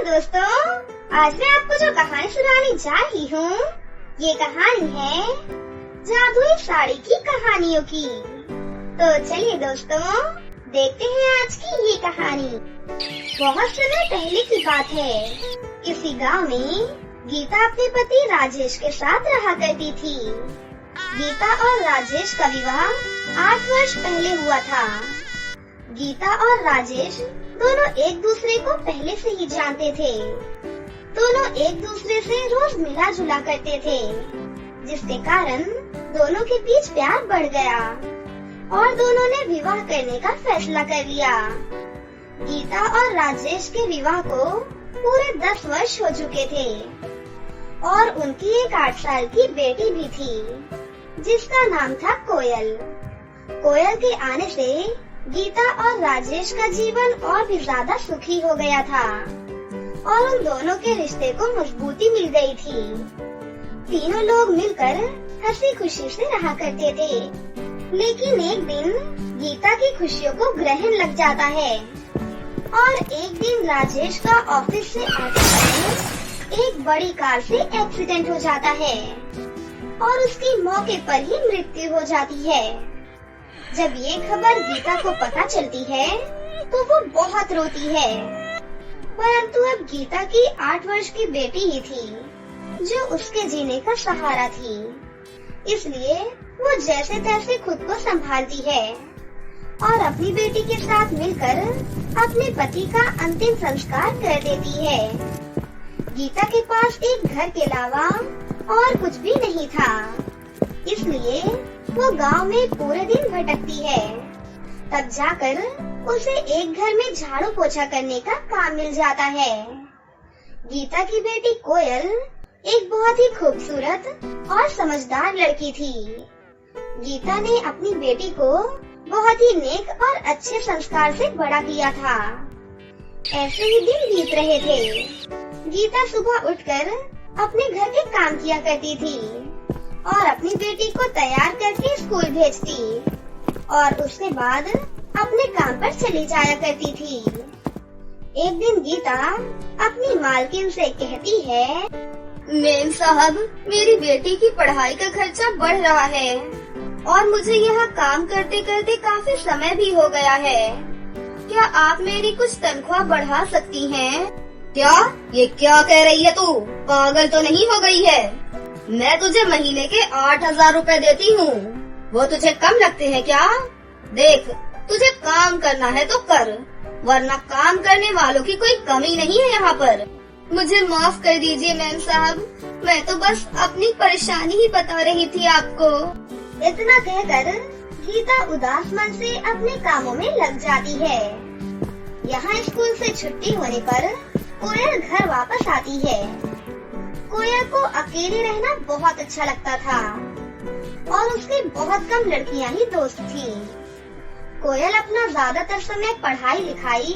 दोस्तों, आज मैं आपको जो कहानी सुनाने जा रही हूँ, ये कहानी है जादुई साड़ी की कहानियों की। तो चलिए दोस्तों, देखते हैं आज की ये कहानी। बहुत समय पहले की बात है। किसी गांव में गीता अपने पति राजेश के साथ रहा करती थी। गीता और राजेश का विवाह 8 वर्ष पहले हुआ था। गीता और राजेश दोनों एक दूसरे को पहले से ही जानते थे। दोनों एक दूसरे से रोज मिला जुला करते थे, जिसके कारण दोनों के बीच प्यार बढ़ गया और दोनों ने विवाह करने का फैसला कर लिया। गीता और राजेश के विवाह को पूरे 10 वर्ष हो चुके थे और उनकी एक 8 साल की बेटी भी थी, जिसका नाम था कोयल। कोयल के आने से गीता और राजेश का जीवन और भी ज्यादा सुखी हो गया था और उन दोनों के रिश्ते को मजबूती मिल गई थी। तीनों लोग मिलकर हंसी खुशी से रहा करते थे। लेकिन एक दिन गीता की खुशियों को ग्रहण लग जाता है और एक दिन राजेश का ऑफिस से आते समय एक बड़ी कार से एक्सीडेंट हो जाता है और उसकी मौके पर ही मृत्यु हो जाती है। जब ये खबर गीता को पता चलती है तो वो बहुत रोती है, परंतु अब गीता की 8 वर्ष की बेटी ही थी जो उसके जीने का सहारा थी। इसलिए वो जैसे तैसे खुद को संभालती है और अपनी बेटी के साथ मिलकर अपने पति का अंतिम संस्कार कर देती है। गीता के पास एक घर के अलावा और कुछ भी नहीं था, इसलिए वो गांव में पूरे दिन भटकती है। तब जाकर उसे एक घर में झाड़ू पोछा करने का काम मिल जाता है। गीता की बेटी कोयल एक बहुत ही खूबसूरत और समझदार लड़की थी। गीता ने अपनी बेटी को बहुत ही नेक और अच्छे संस्कार से बड़ा किया था। ऐसे ही दिन बीत रहे थे। गीता सुबह उठकर अपने घर के काम किया करती थी और अपनी बेटी को तैयार करके स्कूल भेजती और उसके बाद अपने काम पर चली जाया करती थी। एक दिन गीता अपनी मालकिन से कहती है, मेम साहब, मेरी बेटी की पढ़ाई का खर्चा बढ़ रहा है और मुझे यहाँ काम करते करते काफी समय भी हो गया है। क्या आप मेरी कुछ तनख्वाह बढ़ा सकती हैं? क्या? ये क्या कह रही है तू? पागल तो नहीं हो गई है? मैं तुझे महीने के 8,000 रुपए देती हूँ, वो तुझे कम लगते हैं क्या? देख, तुझे काम करना है तो कर, वरना काम करने वालों की कोई कमी नहीं है यहाँ पर। मुझे माफ कर दीजिए मैम साहब, मैं तो बस अपनी परेशानी ही बता रही थी आपको। इतना कहकर गीता उदास मन से अपने कामों में लग जाती है। यहाँ स्कूल से छुट्टी होने पर कोयल घर वापस आती है। कोयल को अकेले रहना बहुत अच्छा लगता था और उसकी बहुत कम लड़कियां ही दोस्त थीं। कोयल अपना ज्यादातर समय पढ़ाई लिखाई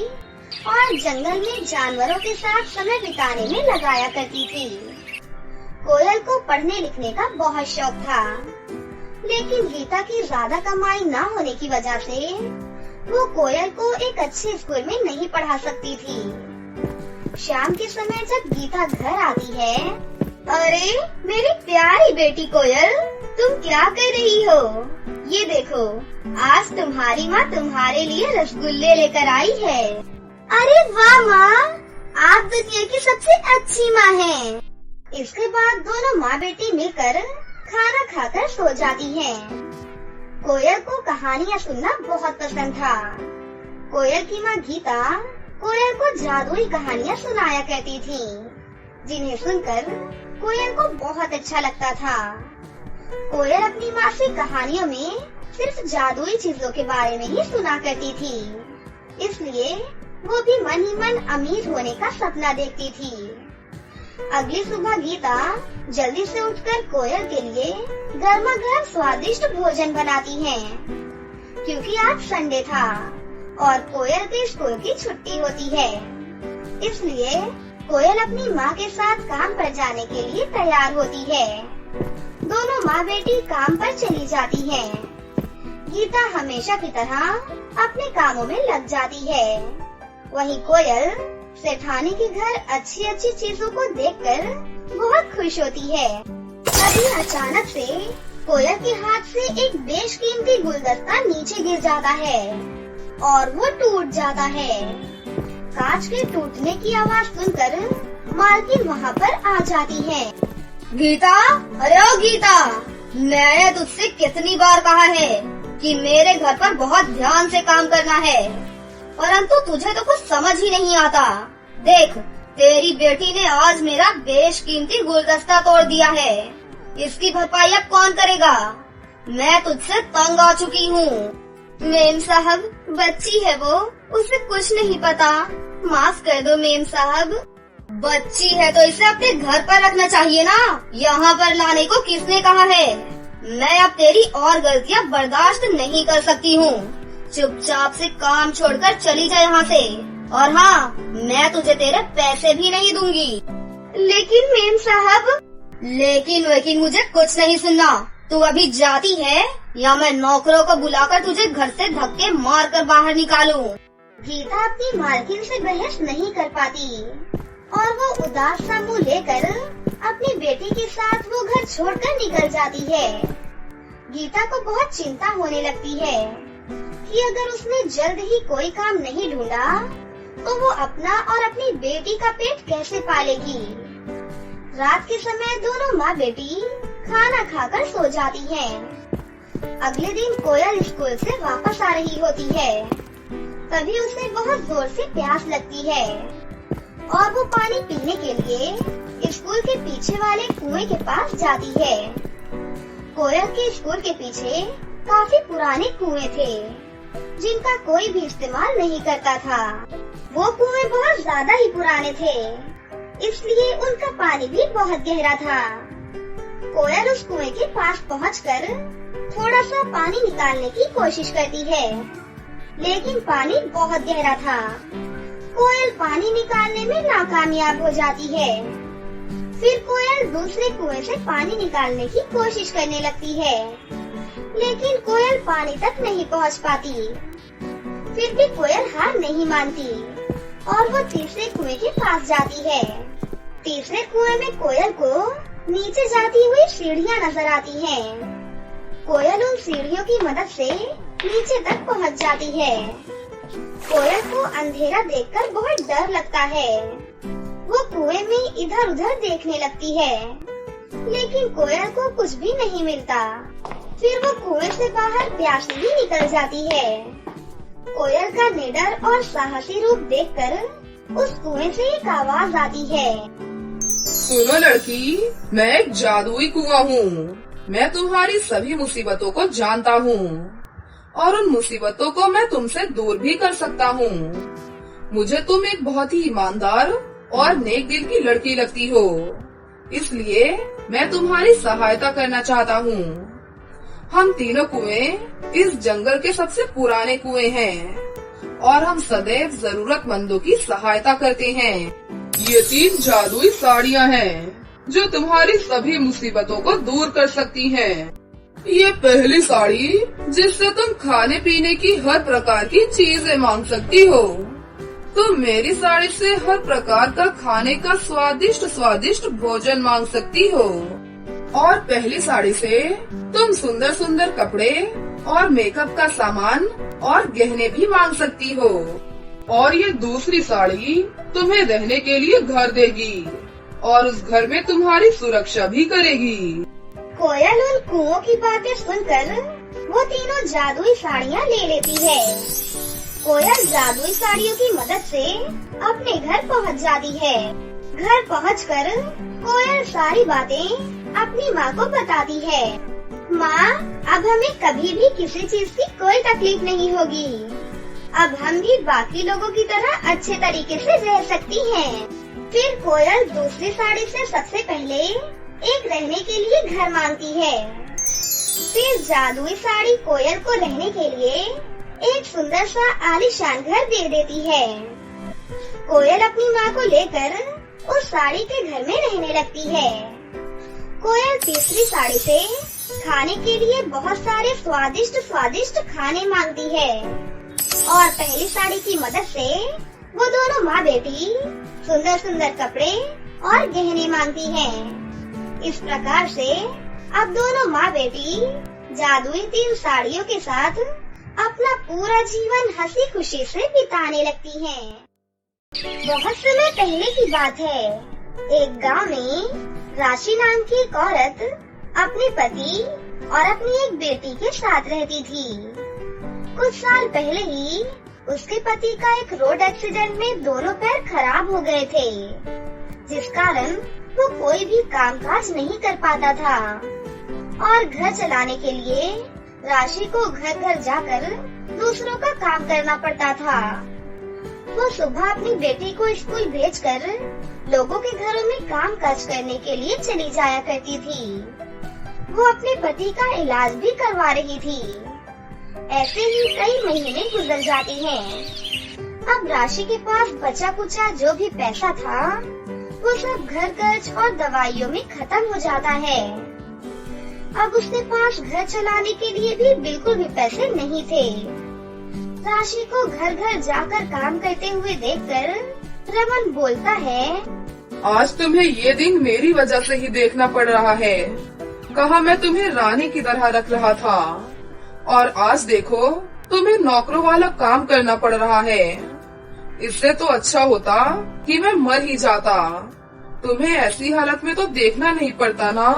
और जंगल में जानवरों के साथ समय बिताने में लगाया करती थी। कोयल को पढ़ने लिखने का बहुत शौक था, लेकिन गीता की ज्यादा कमाई न होने की वजह से वो कोयल को एक अच्छे स्कूल में नहीं पढ़ा सकती थी। शाम के समय जब गीता घर आती है, अरे मेरी प्यारी बेटी कोयल, तुम क्या कर रही हो? ये देखो, आज तुम्हारी माँ तुम्हारे लिए रसगुल्ले लेकर आई है। अरे वाह माँ, आप दुनिया की सबसे अच्छी माँ हैं। इसके बाद दोनों माँ बेटी मिलकर खाना खाकर सो जाती हैं। कोयल को कहानियाँ सुनना बहुत पसंद था। कोयल की माँ गीता कोयल को जादुई कहानियाँ सुनाया करती थी, जिन्हें सुनकर कोयल को बहुत अच्छा लगता था। कोयल अपनी माँ से कहानियों में सिर्फ जादुई चीजों के बारे में ही सुना करती थी, इसलिए वो भी मन ही मन अमीर होने का सपना देखती थी। अगली सुबह गीता जल्दी से उठकर कोयल के लिए गर्मा गर्म स्वादिष्ट भोजन बनाती है, क्योंकि आज संडे था और कोयल के स्कूल की छुट्टी होती है। इसलिए कोयल अपनी माँ के साथ काम पर जाने के लिए तैयार होती है। दोनों माँ बेटी काम पर चली जाती हैं। गीता हमेशा की तरह अपने कामों में लग जाती है। वहीं कोयल सेठानी के घर अच्छी अच्छी चीजों को देखकर बहुत खुश होती है। तभी अचानक से कोयल के हाथ से एक बेशकीमती गुलदस्ता नीचे गिर जाता है और वो टूट जाता है। कांच के टूटने की आवाज सुनकर मालकिन वहाँ पर आ जाती है। गीता, अरे ओ गीता, मैंने तुझसे कितनी बार कहा है कि मेरे घर पर बहुत ध्यान से काम करना है, परंतु तुझे तो कुछ समझ ही नहीं आता। देख, तेरी बेटी ने आज मेरा बेशकीमती गुलदस्ता तोड़ दिया है। इसकी भरपाई अब कौन करेगा? मैं तुझसे तंग आ चुकी हूँ। मेम साहब, बच्ची है वो, उसे कुछ नहीं पता, माफ कर दो मेम साहब। बच्ची है तो इसे अपने घर पर रखना चाहिए ना, यहाँ पर लाने को किसने कहा है? मैं अब तेरी और गलतियाँ बर्दाश्त नहीं कर सकती हूँ। चुपचाप से काम छोड़कर चली जा यहाँ से, और हाँ, मैं तुझे तेरे पैसे भी नहीं दूंगी। लेकिन मेम साहब। लेकिन मुझे कुछ नहीं सुनना। तू अभी जाती है या मैं नौकरों को बुलाकर तुझे घर से धक्के मार कर बाहर निकालूं। गीता अपनी मालकिन से बहस नहीं कर पाती और वो उदास सा मुँह लेकर अपनी बेटी के साथ वो घर छोड़कर निकल जाती है। गीता को बहुत चिंता होने लगती है कि अगर उसने जल्द ही कोई काम नहीं ढूंढा तो वो अपना और अपनी बेटी का पेट कैसे पालेगी। रात के समय दोनों माँ बेटी खाना खाकर सो जाती हैं। अगले दिन कोयल स्कूल से वापस आ रही होती है। तभी उसे बहुत जोर से प्यास लगती है और वो पानी पीने के लिए स्कूल के पीछे वाले कुएं के पास जाती है। कोयल के स्कूल के पीछे काफी पुराने कुएं थे जिनका कोई भी इस्तेमाल नहीं करता था। वो कुएं बहुत ज्यादा ही पुराने थे, इसलिए उनका पानी भी बहुत गहरा था। कोयल उस कुएं के पास पहुंचकर थोड़ा सा पानी निकालने की कोशिश करती है, लेकिन पानी बहुत गहरा था। कोयल पानी निकालने में नाकामयाब हो जाती है। फिर कोयल दूसरे कुएं से पानी निकालने की कोशिश करने लगती है, लेकिन कोयल पानी तक नहीं पहुंच पाती। फिर भी कोयल हार नहीं मानती और वो तीसरे कुएं के पास जाती है। तीसरे कुएं में कोयल को नीचे जाती हुई सीढ़ियाँ नजर आती हैं। कोयल उन सीढ़ियों की मदद से नीचे तक पहुंच जाती है। कोयल को अंधेरा देखकर बहुत डर लगता है। वो कुएं में इधर उधर देखने लगती है, लेकिन कोयल को कुछ भी नहीं मिलता। फिर वो कुएं से बाहर प्यासी ही निकल जाती है। कोयल का निडर और साहसी रूप देखकर उस कुएं से एक आवाज आती है। सुनो लड़की, मैं एक जादुई कुआं हूँ। मैं तुम्हारी सभी मुसीबतों को जानता हूँ और उन मुसीबतों को मैं तुमसे दूर भी कर सकता हूँ। मुझे तुम एक बहुत ही ईमानदार और नेक दिल की लड़की लगती हो, इसलिए मैं तुम्हारी सहायता करना चाहता हूँ। हम तीनों कुएं इस जंगल के सबसे पुराने कुएं हैं और हम सदैव जरूरतमंदों की सहायता करते हैं। ये 3 जादुई साड़ियाँ हैं जो तुम्हारी सभी मुसीबतों को दूर कर सकती हैं। ये पहली साड़ी जिससे तुम खाने पीने की हर प्रकार की चीजें मांग सकती हो। तुम मेरी साड़ी से हर प्रकार का खाने का स्वादिष्ट भोजन मांग सकती हो। और पहली साड़ी से तुम सुंदर सुंदर कपड़े और मेकअप का सामान और गहने भी मांग सकती हो। और ये दूसरी साड़ी तुम्हें रहने के लिए घर देगी और उस घर में तुम्हारी सुरक्षा भी करेगी। कोयल उन कुओं की बातें सुनकर वो तीनों जादुई साड़ियाँ ले लेती है। कोयल जादुई साड़ियों की मदद से अपने घर पहुंच जाती है। घर पहुंचकर कोयल सारी बातें अपनी माँ को बताती है। माँ, अब हमें कभी भी किसी चीज की कोई तकलीफ नहीं होगी। अब हम भी बाकी लोगों की तरह अच्छे तरीके से रह सकती हैं। फिर कोयल दूसरी साड़ी से सबसे पहले एक रहने के लिए घर मांगती है। फिर जादुई साड़ी कोयल को रहने के लिए एक सुंदर सा आलीशान घर दे देती है। कोयल अपनी माँ को लेकर उस साड़ी के घर में रहने लगती है। कोयल तीसरी साड़ी से खाने के लिए बहुत सारे स्वादिष्ट खाने मांगती है और पहली साड़ी की मदद से वो दोनों माँ बेटी सुंदर सुंदर कपड़े और गहने मांगती हैं। इस प्रकार से अब दोनों माँ बेटी जादुई 3 साड़ियों के साथ अपना पूरा जीवन हंसी खुशी से बिताने लगती हैं। बहुत समय पहले की बात है। एक गांव में राशि नाम की एक औरत अपने पति और अपनी एक बेटी के साथ रहती थी। कुछ साल पहले ही उसके पति का एक रोड एक्सीडेंट में दोनों पैर खराब हो गए थे, जिस कारण वो कोई भी कामकाज नहीं कर पाता था और घर चलाने के लिए राशि को घर घर जाकर दूसरों का काम करना पड़ता था। वो सुबह अपनी बेटी को स्कूल भेजकर लोगों के घरों में काम काज करने के लिए चली जाया करती थी। वो अपने पति का इलाज भी करवा रही थी। ऐसे ही कई महीने गुजर जाते हैं। अब राशि के पास बचा कुचा जो भी पैसा था वो सब घर खर्च और दवाइयों में खत्म हो जाता है। अब उसके पास घर चलाने के लिए भी बिल्कुल भी पैसे नहीं थे। राशि को घर घर जाकर काम करते हुए देखकर रमन बोलता है, आज तुम्हें ये दिन मेरी वजह से ही देखना पड़ रहा है। कहा मैं तुम्हें रानी की तरह रख रहा था और आज देखो तुम्हें नौकरों वाला काम करना पड़ रहा है। इससे तो अच्छा होता कि मैं मर ही जाता। तुम्हें ऐसी हालत में तो देखना नहीं पड़ता ना।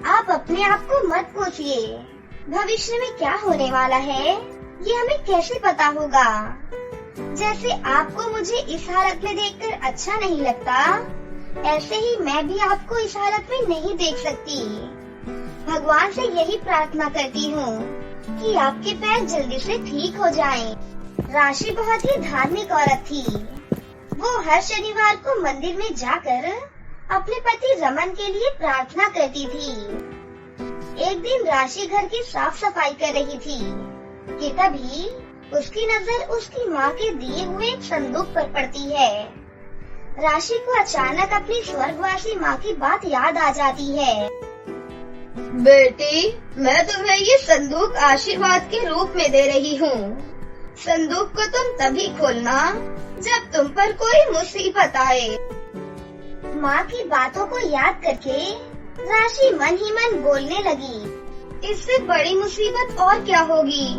आप अपने आप को मत पूछिए, भविष्य में क्या होने वाला है ये हमें कैसे पता होगा। जैसे आपको मुझे इस हालत में देखकर अच्छा नहीं लगता, ऐसे ही मैं भी आपको इस हालत में नहीं देख सकती। भगवान से यही प्रार्थना करती हूँ कि आपके पैर जल्दी से ठीक हो जाएं। राशि बहुत ही धार्मिक औरत थी। वो हर शनिवार को मंदिर में जाकर अपने पति रमन के लिए प्रार्थना करती थी। एक दिन राशि घर की साफ सफाई कर रही थी कि तभी उसकी नजर उसकी माँ के दिए हुए एक संदूक पर पड़ती है। राशि को अचानक अपनी स्वर्गवासी माँ की बात याद आ जाती है। बेटी, मैं तुम्हें ये संदूक आशीर्वाद के रूप में दे रही हूँ। संदूक को तुम तभी खोलना जब तुम पर कोई मुसीबत आए। माँ की बातों को याद करके राशि मन ही मन बोलने लगी, इससे बड़ी मुसीबत और क्या होगी।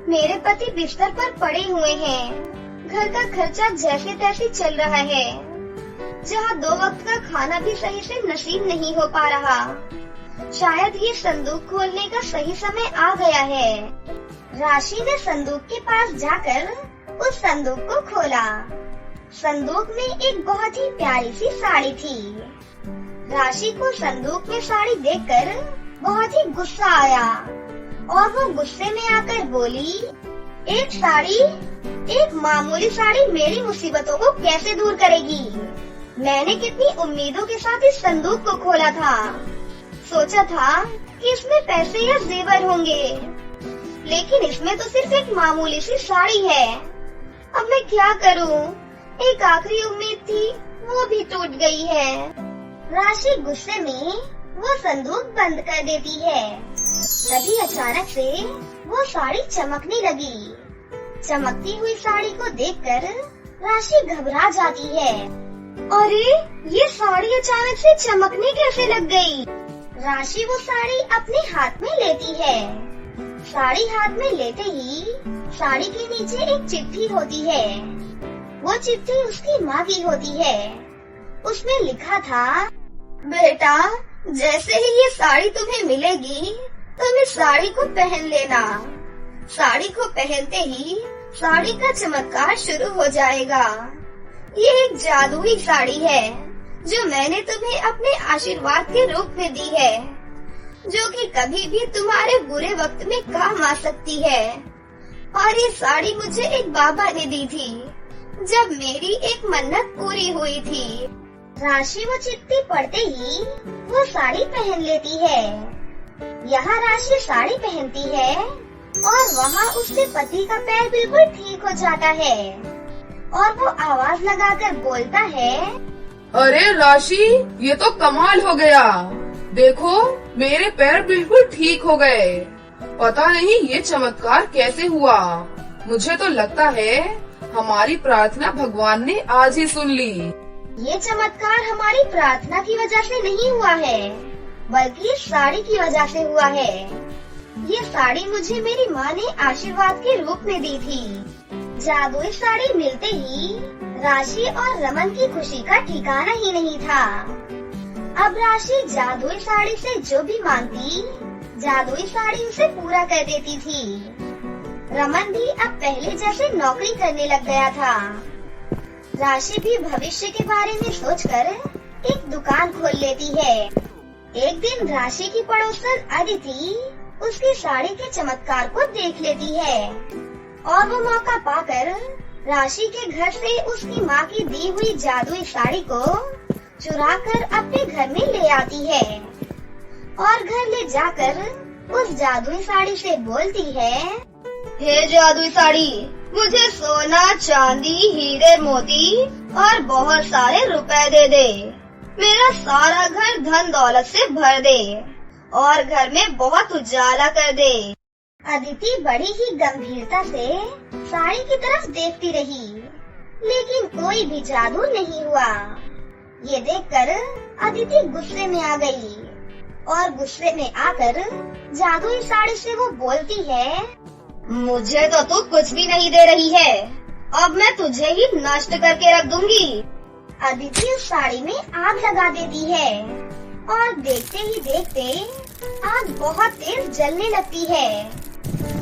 मेरे पति बिस्तर पर पड़े हुए हैं। घर का खर्चा जैसे तैसे चल रहा है, जहाँ 2 वक्त का खाना भी सही से नसीब नहीं हो पा रहा। शायद ये संदूक खोलने का सही समय आ गया है। राशि ने संदूक के पास जाकर उस संदूक को खोला। संदूक में एक बहुत ही प्यारी सी साड़ी थी। राशि को संदूक में साड़ी देखकर बहुत ही गुस्सा आया और वो गुस्से में आकर बोली, एक मामूली साड़ी मेरी मुसीबतों को कैसे दूर करेगी। मैंने कितनी उम्मीदों के साथ इस संदूक को खोला था। सोचा था कि इसमें पैसे या जेवर होंगे, लेकिन इसमें तो सिर्फ एक मामूली सी साड़ी है। अब मैं क्या करूं? एक आखिरी उम्मीद थी, वो भी टूट गई है। राशि गुस्से में वो संदूक बंद कर देती है। तभी अचानक से वो साड़ी चमकने लगी। चमकती हुई साड़ी को देखकर राशि घबरा जाती है। अरे, ये साड़ी अचानक से चमकने कैसे लग गई? राशि वो साड़ी अपने हाथ में लेती है। साड़ी हाथ में लेते ही साड़ी के नीचे एक चिट्ठी होती है। वो चिट्ठी उसकी माँ की होती है। उसमें लिखा था, बेटा, जैसे ही ये साड़ी तुम्हें मिलेगी तुम इस साड़ी को पहन लेना। साड़ी को पहनते ही साड़ी का चमत्कार शुरू हो जाएगा। ये एक जादुई साड़ी है जो मैंने तुम्हें अपने आशीर्वाद के रूप में दी है, जो कि कभी भी तुम्हारे बुरे वक्त में काम आ सकती है। और ये साड़ी मुझे एक बाबा ने दी थी जब मेरी एक मन्नत पूरी हुई थी। राशि वो चिट्ठी पढ़ते ही वो साड़ी पहन लेती है। यहाँ राशि साड़ी पहनती है और वहाँ उसके पति का पैर बिल्कुल ठीक हो जाता है और वो आवाज लगाकर बोलता है, अरे राशि, ये तो कमाल हो गया। देखो, मेरे पैर बिल्कुल ठीक हो गए। पता नहीं ये चमत्कार कैसे हुआ। मुझे तो लगता है हमारी प्रार्थना भगवान ने आज ही सुन ली। ये चमत्कार हमारी प्रार्थना की वजह से नहीं हुआ है, बल्कि इस साड़ी की वजह से हुआ है। ये साड़ी मुझे मेरी माँ ने आशीर्वाद के रूप में दी थी। जादुई साड़ी मिलते ही राशि और रमन की खुशी का ठिकाना ही नहीं था। अब राशि जादुई साड़ी से जो भी मांगती, जादुई साड़ी उसे पूरा कर देती थी। रमन भी अब पहले जैसे नौकरी करने लग गया था। राशि भी भविष्य के बारे में सोचकर एक दुकान खोल लेती है। एक दिन राशि की पड़ोसन अदिति उसकी साड़ी के चमत्कार को देख लेती है और वो मौका पाकर राशि के घर से उसकी माँ की दी हुई जादुई साड़ी को चुराकर अपने घर में ले आती है और घर ले जाकर उस जादुई साड़ी से बोलती है, हे जादुई साड़ी, मुझे सोना, चांदी, हीरे, मोती और बहुत सारे रुपए दे दे। मेरा सारा घर धन दौलत से भर दे और घर में बहुत उजाला कर दे। अदिति बड़ी ही गंभीरता से साड़ी की तरफ देखती रही, लेकिन कोई भी जादू नहीं हुआ। ये देखकर अदिति गुस्से में आ गई और गुस्से में आकर जादुई साड़ी से वो बोलती है, मुझे तो तू कुछ भी नहीं दे रही है, अब मैं तुझे ही नष्ट करके रख दूंगी। अदिति उस साड़ी में आग लगा देती है और देखते ही देखते आग बहुत तेज जलने लगती है।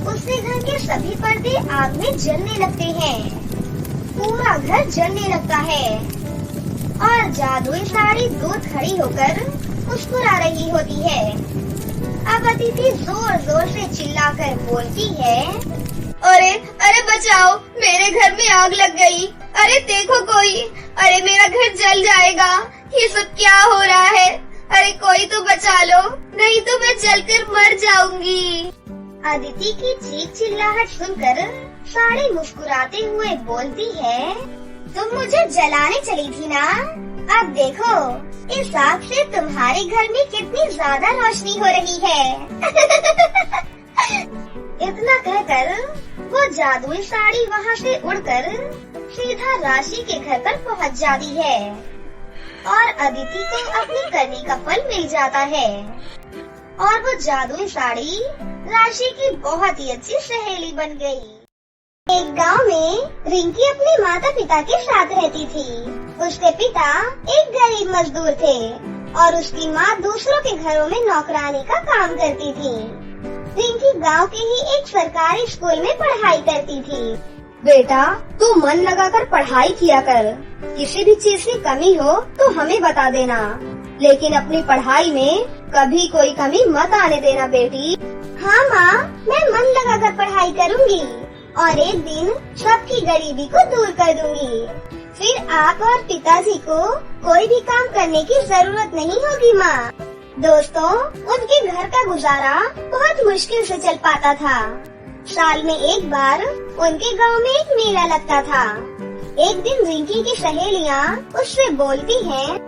उससे घर के सभी पर्दे आग में जलने लगते हैं, पूरा घर जलने लगता है और जादुई साड़ी दूर खड़ी होकर मुस्कुरा रही होती है। अब अदिति जोर जोर से चिल्लाकर बोलती है, अरे अरे बचाओ, मेरे घर में आग लग गई, अरे देखो कोई, अरे मेरा घर जल जाएगा, ये सब क्या हो रहा है, अरे कोई तो बचा लो, नहीं तो मैं जलकर मर जाऊंगी। अदिति की चीख चिल्लाहट सुनकर साड़ी मुस्कुराते हुए बोलती है, तुम मुझे जलाने चली थी ना, अब देखो इस आग से तुम्हारे घर में कितनी ज्यादा रोशनी हो रही है। इतना कहकर वो जादुई साड़ी वहाँ से उड़कर सीधा राशि के घर पर पहुँच जाती है और अदिति को अपनी करनी का फल मिल जाता है और वो जादुई साड़ी राशि की बहुत ही अच्छी सहेली बन गई। एक गांव में रिंकी अपने माता पिता के साथ रहती थी। उसके पिता एक गरीब मजदूर थे और उसकी माँ दूसरों के घरों में नौकरानी का काम करती थी। रिंकी गांव के ही एक सरकारी स्कूल में पढ़ाई करती थी। बेटा, तू मन लगाकर पढ़ाई किया कर, किसी भी चीज की कमी हो तो हमें बता देना, लेकिन अपनी पढ़ाई में कभी कोई कमी मत आने देना बेटी। हाँ माँ, मैं मन लगाकर पढ़ाई करूँगी और एक दिन सबकी गरीबी को दूर कर दूंगी। फिर आप और पिताजी को कोई भी काम करने की जरूरत नहीं होगी माँ। दोस्तों, उनके घर का गुजारा बहुत मुश्किल से चल पाता था। साल में एक बार उनके गांव में एक मेला लगता था। एक दिन रिंकी की सहेलियाँ उससे बोलती हैं,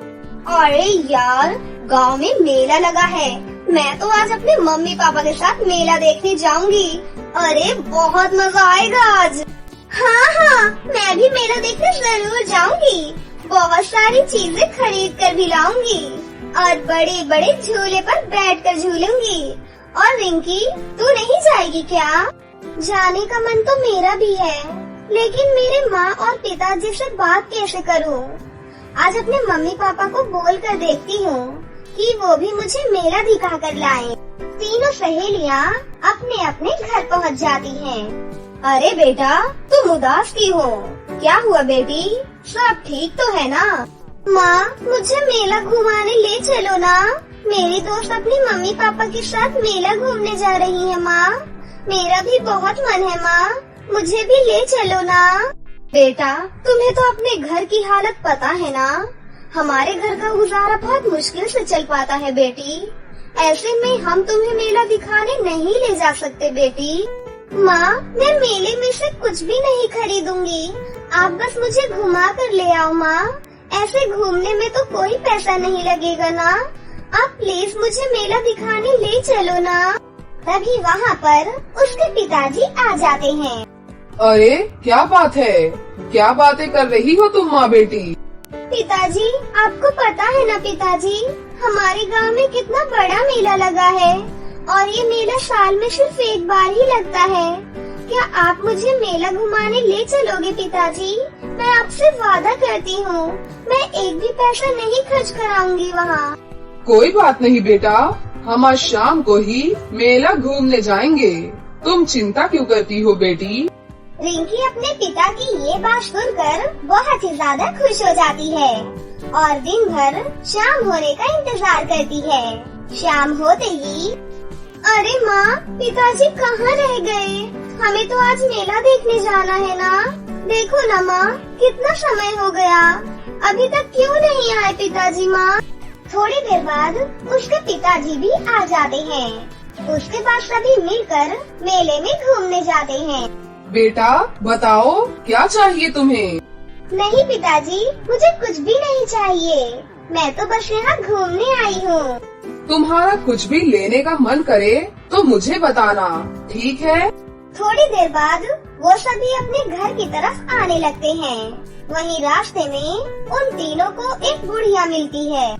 अरे यार, गांव में मेला लगा है, मैं तो आज अपने मम्मी पापा के साथ मेला देखने जाऊंगी। अरे बहुत मजा आएगा आज। हाँ, मैं भी मेला देखने जरूर जाऊंगी, बहुत सारी चीजें खरीद कर भी लाऊंगी और बड़े बड़े झूले पर बैठकर झूलूंगी। और रिंकी, तू नहीं जाएगी क्या? जाने का मन तो मेरा भी है, लेकिन मेरे माँ और पिताजी से बात कैसे करूँ? आज अपने मम्मी पापा को बोल कर देखती हूँ कि वो भी मुझे मेला दिखा कर लाएं। तीनों सहेलियाँ अपने अपने घर पहुँच जाती हैं। अरे बेटा, तुम उदास क्यों हो? क्या हुआ बेटी? सब ठीक तो है ना? माँ, मुझे मेला घुमाने ले चलो ना। मेरी दोस्त अपनी मम्मी पापा के साथ मेला घूमने जा रही है माँ। मेरा भी बहुत मन है माँ, मुझे भी ले चलो ना। बेटा, तुम्हें तो अपने घर की हालत पता है ना, हमारे घर का गुजारा बहुत मुश्किल से चल पाता है बेटी। ऐसे में हम तुम्हें मेला दिखाने नहीं ले जा सकते बेटी। माँ, मैं मेले में से कुछ भी नहीं खरीदूंगी, आप बस मुझे घुमा कर ले आओ माँ। ऐसे घूमने में तो कोई पैसा नहीं लगेगा ना, आप प्लीज मुझे मेला दिखाने ले चलो ना। तभी वहाँ पर उसके पिताजी आ जाते हैं। अरे क्या बात है, क्या बातें कर रही हो तुम माँ बेटी? पिताजी, आपको पता है ना पिताजी, हमारे गांव में कितना बड़ा मेला लगा है और ये मेला साल में सिर्फ एक बार ही लगता है। क्या आप मुझे मेला घुमाने ले चलोगे पिताजी? मैं आपसे वादा करती हूँ, मैं एक भी पैसा नहीं खर्च कराऊंगी वहाँ। कोई बात नहीं बेटा, हम आज शाम को ही मेला घूमने जाएंगे। तुम चिंता क्यों करती हो बेटी? रिंकी अपने पिता की ये बात सुनकर बहुत ही ज्यादा खुश हो जाती है और दिन भर शाम होने का इंतजार करती है। शाम होते ही, अरे माँ, पिताजी कहाँ रह गए? हमें तो आज मेला देखने जाना है ना। देखो ना माँ, कितना समय हो गया, अभी तक क्यों नहीं आए पिताजी? माँ, थोड़ी देर बाद उसके पिताजी भी आ जाते हैं। उसके बाद सभी मिलकर मेले में घूमने जाते हैं। बेटा बताओ, क्या चाहिए तुम्हें? नहीं पिताजी, मुझे कुछ भी नहीं चाहिए, मैं तो बस यहाँ घूमने आई हूँ। तुम्हारा कुछ भी लेने का मन करे तो मुझे बताना, ठीक है? थोड़ी देर बाद वो सभी अपने घर की तरफ आने लगते हैं। वहीं रास्ते में उन तीनों को एक बुढ़िया मिलती है।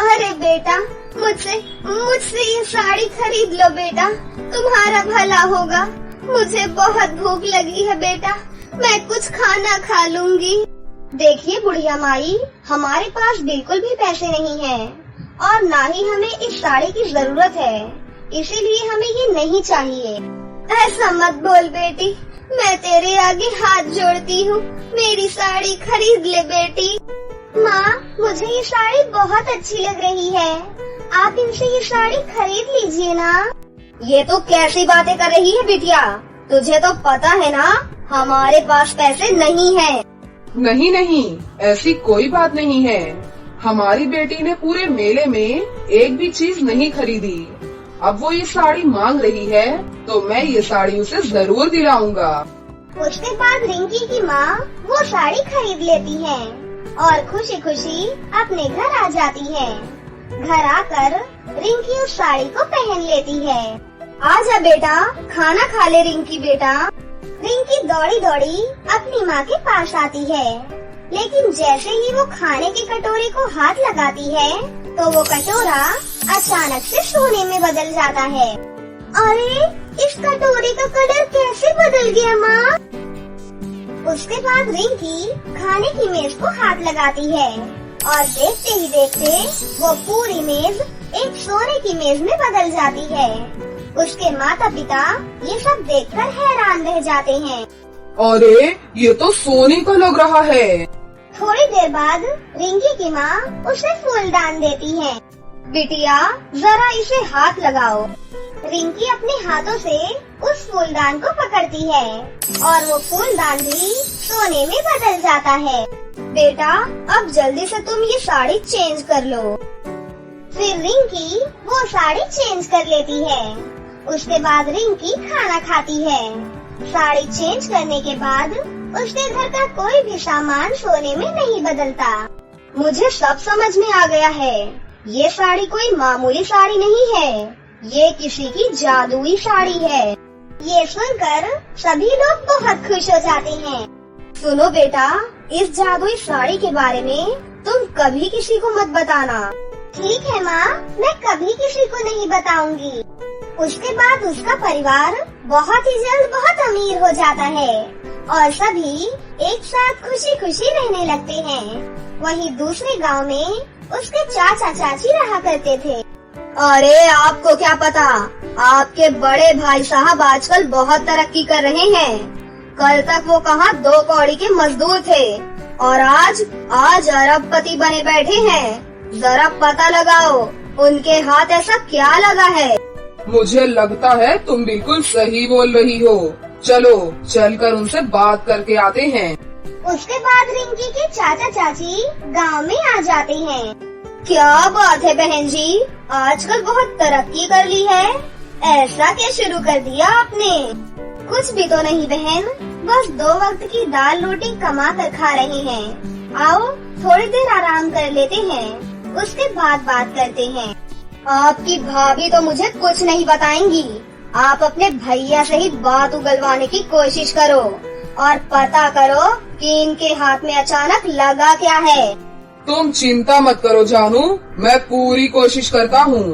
अरे बेटा, मुझसे ये साड़ी खरीद लो बेटा, तुम्हारा भला होगा। मुझे बहुत भूख लगी है बेटा, मैं कुछ खाना खा लूंगी। देखिए बुढ़िया माई, हमारे पास बिल्कुल भी पैसे नहीं हैं और ना ही हमें इस साड़ी की जरूरत है, इसीलिए हमें ये नहीं चाहिए। ऐसा मत बोल बेटी, मैं तेरे आगे हाथ जोड़ती हूँ, मेरी साड़ी खरीद ले बेटी। माँ, मुझे ये साड़ी बहुत अच्छी लग रही है, आप इनसे ये साड़ी खरीद लीजिए ना। ये तो कैसी बातें कर रही है बिटिया, तुझे तो पता है ना हमारे पास पैसे नहीं है। नहीं नहीं, ऐसी कोई बात नहीं है। हमारी बेटी ने पूरे मेले में एक भी चीज नहीं खरीदी। अब वो ये साड़ी मांग रही है तो मैं ये साड़ी उसे जरूर दिलाऊंगा। उसके बाद रिंकी की माँ वो साड़ी खरीद लेती है और खुशी खुशी अपने घर आ जाती है। घर आकर रिंकी उस साड़ी को पहन लेती है। आजा बेटा, खाना खा ले रिंकी बेटा। रिंकी दौड़ी दौड़ी अपनी माँ के पास आती है, लेकिन जैसे ही वो खाने के कटोरे को हाथ लगाती है तो वो कटोरा अचानक से सोने में बदल जाता है। अरे, इस कटोरे का कलर कैसे बदल गया माँ? उसके बाद रिंकी खाने की मेज को हाथ लगाती है और देखते ही देखते वो पूरी मेज एक सोने की मेज में बदल जाती है। उसके माता पिता ये सब देखकर हैरान रह जाते हैं। अरे, ये तो सोने का लग रहा है। थोड़ी देर बाद रिंकी की माँ उसे फूलदान देती है। बिटिया, जरा इसे हाथ लगाओ। रिंकी अपने हाथों से उस फूलदान को पकड़ती है और वो फूलदान भी सोने में बदल जाता है। बेटा, अब जल्दी से तुम ये साड़ी चेंज कर लो। फिर रिंकी वो साड़ी चेंज कर लेती है। उसके बाद रिंकी खाना खाती है। साड़ी चेंज करने के बाद उसके घर का कोई भी सामान सोने में नहीं बदलता। मुझे सब समझ में आ गया है, ये साड़ी कोई मामूली साड़ी नहीं है, ये किसी की जादुई साड़ी है। ये सुनकर सभी लोग बहुत खुश हो जाते हैं। सुनो बेटा, इस जादुई साड़ी के बारे में तुम कभी किसी को मत बताना। ठीक है माँ, मैं कभी किसी को नहीं बताऊंगी। उसके बाद उसका परिवार बहुत ही जल्द बहुत अमीर हो जाता है और सभी एक साथ खुशी खुशी रहने लगते हैं। वहीं दूसरे गांव में उसके चाचा चाची रहा करते थे। अरे, आपको क्या पता, आपके बड़े भाई साहब आजकल बहुत तरक्की कर रहे हैं। कल तक वो कहाँ 2 कौड़ी के मजदूर थे और आज अरबपति बने बैठे हैं। जरा पता लगाओ, उनके हाथ ऐसा क्या लगा है? मुझे लगता है तुम बिल्कुल सही बोल रही हो। चलो चलकर उनसे बात करके आते हैं। उसके बाद रिंकी के चाचा चाची गांव में आ जाते हैं। क्या बात है बहन जी, आजकल बहुत तरक्की कर ली है, ऐसा क्या शुरू कर दिया आपने? कुछ भी तो नहीं बहन, बस 2 वक्त की दाल रोटी कमा कर खा रहे हैं। आओ थोड़ी देर आराम कर लेते हैं, उसके बाद बात करते हैं। आपकी भाभी तो मुझे कुछ नहीं बताएंगी, आप अपने भैया से ही बात उगलवाने की कोशिश करो। और पता करो कि इनके हाथ में अचानक लगा क्या है। तुम चिंता मत करो जानू, मैं पूरी कोशिश करता हूँ।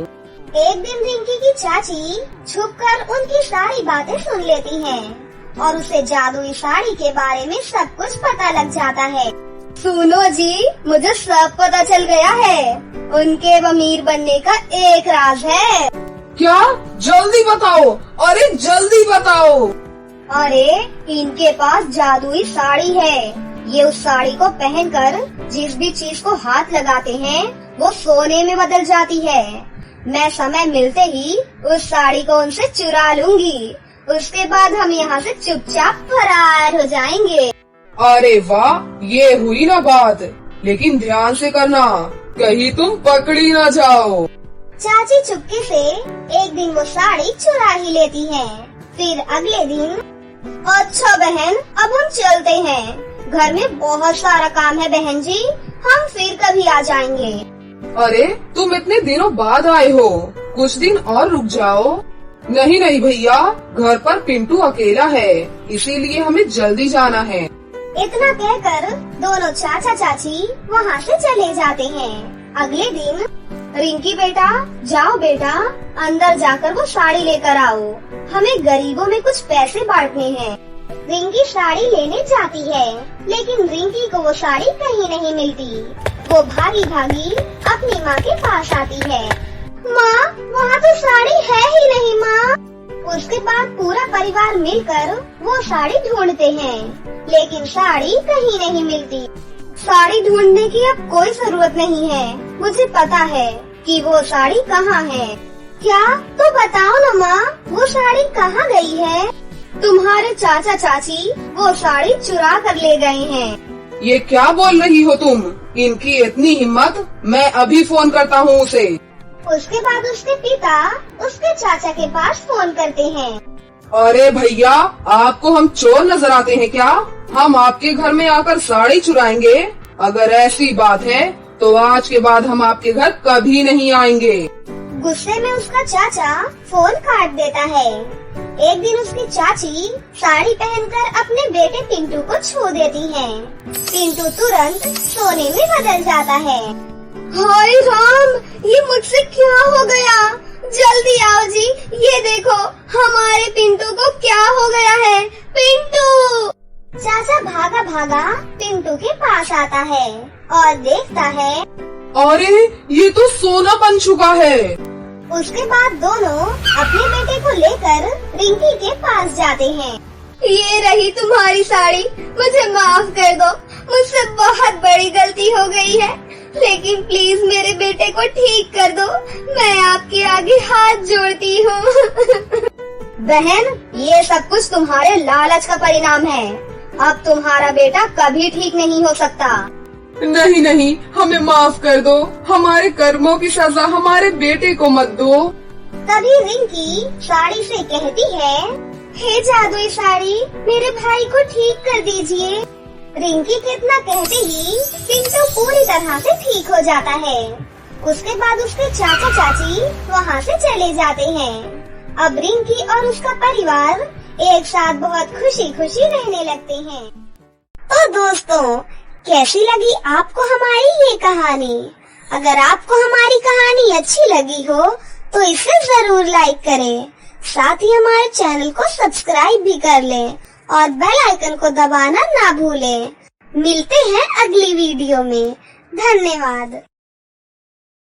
एक दिन रिंकी की चाची छुपकर उनकी सारी बातें सुन लेती हैं और उसे जादुई साड़ी के बारे में सब कुछ पता लग जाता है। सुनो जी, मुझे सब पता चल गया है। उनके अमीर बनने का एक राज है। क्या? जल्दी बताओ, अरे जल्दी बताओ। अरे इनके पास जादुई साड़ी है। ये उस साड़ी को पहनकर जिस भी चीज को हाथ लगाते हैं वो सोने में बदल जाती है। मैं समय मिलते ही उस साड़ी को उनसे चुरा लूंगी। उसके बाद हम यहाँ से चुपचाप फरार हो जाएंगे। अरे वाह, ये हुई ना बात। लेकिन ध्यान से करना, कहीं तुम पकड़ी ना जाओ। चाची चुपके से एक दिन वो साड़ी चुरा ही लेती है। फिर अगले दिन, अच्छा बहन, अब हम चलते हैं। घर में बहुत सारा काम है बहन जी, हम फिर कभी आ जाएंगे। अरे तुम इतने दिनों बाद आए हो, कुछ दिन और रुक जाओ। नहीं नहीं भैया, घर पर पिंटू अकेला है, इसीलिए हमें जल्दी जाना है। इतना कहकर दोनों चाचा चाची वहाँ से चले जाते हैं। अगले दिन, रिंकी बेटा, जाओ बेटा, अंदर जाकर वो साड़ी लेकर आओ। हमें गरीबों में कुछ पैसे बांटने हैं। रिंकी साड़ी लेने जाती है, लेकिन रिंकी को वो साड़ी कहीं नहीं मिलती। वो भागी भागी अपनी माँ के पास आती है। माँ, वहाँ तो साड़ी है ही नहीं माँ। उसके बाद पूरा परिवार मिलकर वो साड़ी ढूंढते हैं, लेकिन साड़ी कहीं नहीं मिलती। साड़ी ढूंढने की अब कोई जरूरत नहीं है, मुझे पता है कि वो साड़ी कहाँ है। क्या? तो बताओ न माँ, वो साड़ी कहाँ गई है? तुम्हारे चाचा चाची वो साड़ी चुरा कर ले गए हैं। ये क्या बोल रही हो तुम? इनकी इतनी हिम्मत, मैं अभी फोन करता हूँ उसे। उसके बाद उसके पिता उसके चाचा के पास फोन करते हैं। अरे भैया, आपको हम चोर नजर आते हैं क्या? हम आपके घर में आकर साड़ी चुराएंगे? अगर ऐसी बात है तो आज के बाद हम आपके घर कभी नहीं आएंगे। गुस्से में उसका चाचा फोन काट देता है। एक दिन उसकी चाची साड़ी पहनकर अपने बेटे पिंटू को छू देती है। पिंटू तुरंत सोने में बदल जाता है। हाय राम, ये मुझसे क्या हो गया? जल्दी आओ जी, ये देखो हमारे पिंटू को क्या हो गया है। पिंटू! चाचा भागा भागा पिंटू के पास आता है और देखता है, अरे ये तो सोना बन चुका है। उसके बाद दोनों अपने बेटे को लेकर रिंकी के पास जाते हैं। ये रही तुम्हारी साड़ी, मुझे माफ कर दो, मुझसे बहुत बड़ी गलती हो गई है, लेकिन प्लीज मेरे बेटे को ठीक कर दो, मैं आपके आगे हाथ जोड़ती हूँ। बहन, ये सब कुछ तुम्हारे लालच का परिणाम है। अब तुम्हारा बेटा कभी ठीक नहीं हो सकता। नहीं नहीं, हमें माफ कर दो, हमारे कर्मों की सजा हमारे बेटे को मत दो। तभी रिंकी साड़ी से कहती है, हे जादुई साड़ी, मेरे भाई को ठीक कर दीजिए। रिंकी के इतना कहते ही पिंटू पूरी तरह से ठीक हो जाता है। उसके बाद उसके चाचा चाची वहाँ से चले जाते हैं। अब रिंकी और उसका परिवार एक साथ बहुत खुशी खुशी रहने लगते हैं। तो दोस्तों, कैसी लगी आपको हमारी ये कहानी? अगर आपको हमारी कहानी अच्छी लगी हो तो इसे जरूर लाइक करें, साथ ही हमारे चैनल को सब्सक्राइब भी कर लें और बेल आइकन को दबाना ना भूलें। मिलते हैं अगली वीडियो में। धन्यवाद।